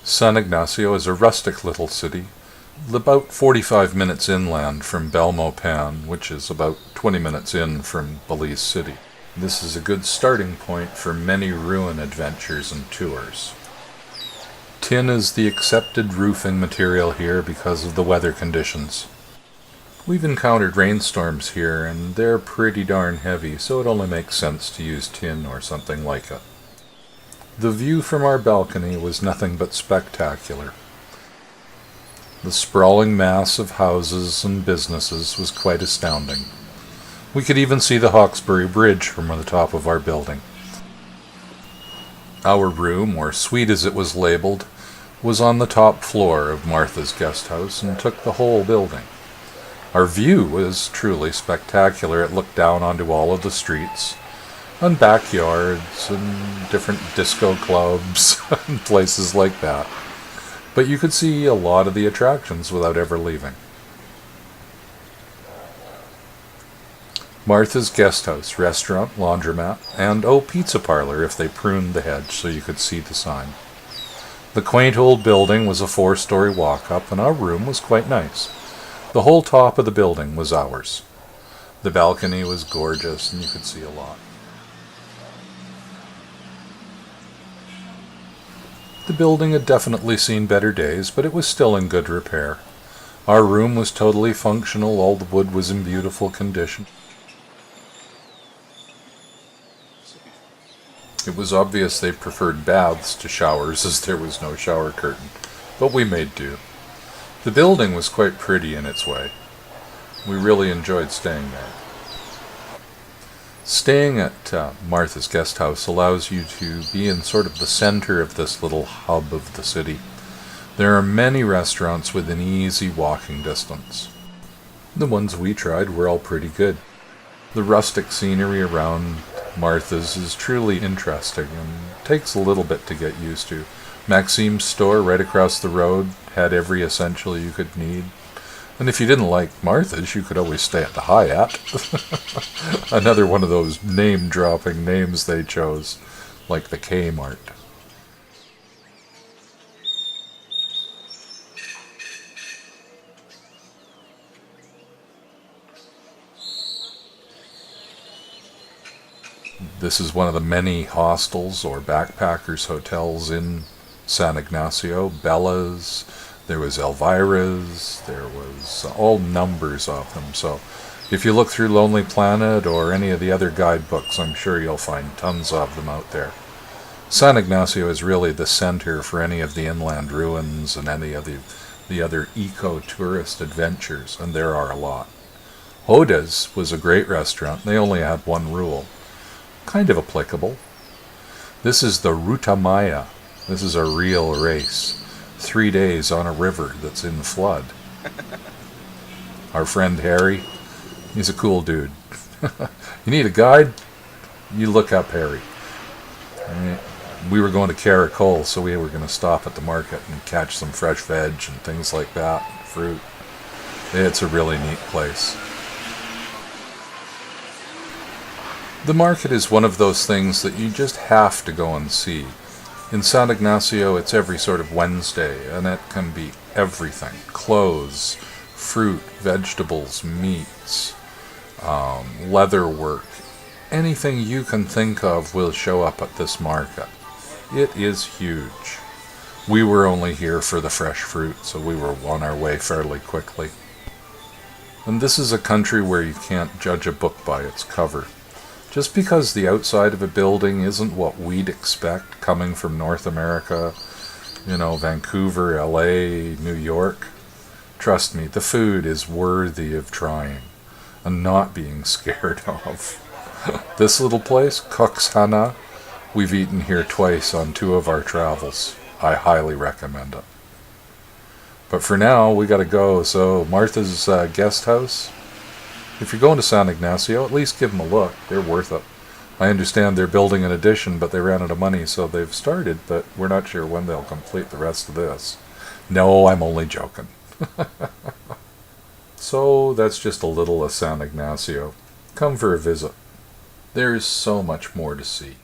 San Ignacio is a rustic little city, about 45 minutes inland from Belmopan, which is about 20 minutes in from Belize City. This is a good starting point for many ruin adventures and tours. Tin is the accepted roofing material here because of the weather conditions. We've encountered rainstorms here, and they're pretty darn heavy, so it only makes sense to use tin or something like it. The view from our balcony was nothing but spectacular. The sprawling mass of houses and businesses was quite astounding. We could even see the Hawksworth Bridge from the top of our building. Our room, or suite as it was labeled, was on the top floor of Martha's guest house and took the whole building. Our view was truly spectacular. It looked down onto all of the streets, and backyards, and different disco clubs, and places like that. But you could see a lot of the attractions without ever leaving. Martha's guest house, restaurant, laundromat, and pizza parlor if they pruned the hedge so you could see the sign. The quaint old building was a 4-story walk-up, and our room was quite nice. The whole top of the building was ours. The balcony was gorgeous, and you could see a lot. The building had definitely seen better days, but it was still in good repair. Our room was totally functional, all the wood was in beautiful condition. It was obvious they preferred baths to showers, as there was no shower curtain, but we made do. The building was quite pretty in its way. We really enjoyed staying there. Staying at Martha's guest house allows you to be in sort of the center of this little hub of the city. There are many restaurants within easy walking distance. The ones we tried were all pretty good. The rustic scenery around Martha's is truly interesting and takes a little bit to get used to. Maxime's store right across the road had every essential you could need. And if you didn't like Martha's, you could always stay at the Hyatt. Another one of those name-dropping names they chose, like the Kmart. This is one of the many hostels or backpackers hotels in San Ignacio. Bella's, there was Elvira's, there was all numbers of them. So if you look through Lonely Planet or any of the other guidebooks, I'm sure you'll find tons of them out there. San Ignacio is really the center for any of the inland ruins and any of the other eco-tourist adventures, and there are a lot. Hoda's was a great restaurant. They only had one rule. Kind of applicable. This is the Ruta Maya. This is a real race. 3 days on a river that's in flood. Our friend Harry, he's a cool dude. You need a guide? You look up Harry. We were going to Caracol, so we were going to stop at the market and catch some fresh veg and things like that, fruit. It's a really neat place. The market is one of those things that you just have to go and see. In San Ignacio, it's every sort of Wednesday, and it can be everything. Clothes, fruit, vegetables, meats, leather work. Anything you can think of will show up at this market. It is huge. We were only here for the fresh fruit, so we were on our way fairly quickly. And this is a country where you can't judge a book by its cover. Just because the outside of a building isn't what we'd expect coming from North America, Vancouver, LA, New York, trust me, the food is worthy of trying and not being scared of. This little place, Cook's Hana, we've eaten here twice on 2 of our travels. I highly recommend it. But for now, we gotta go, so Martha's guest house. If you're going to San Ignacio, at least give them a look. They're worth it. I understand they're building an addition, but they ran out of money, so they've started, but we're not sure when they'll complete the rest of this. No, I'm only joking. So that's just a little of San Ignacio. Come for a visit. There's so much more to see.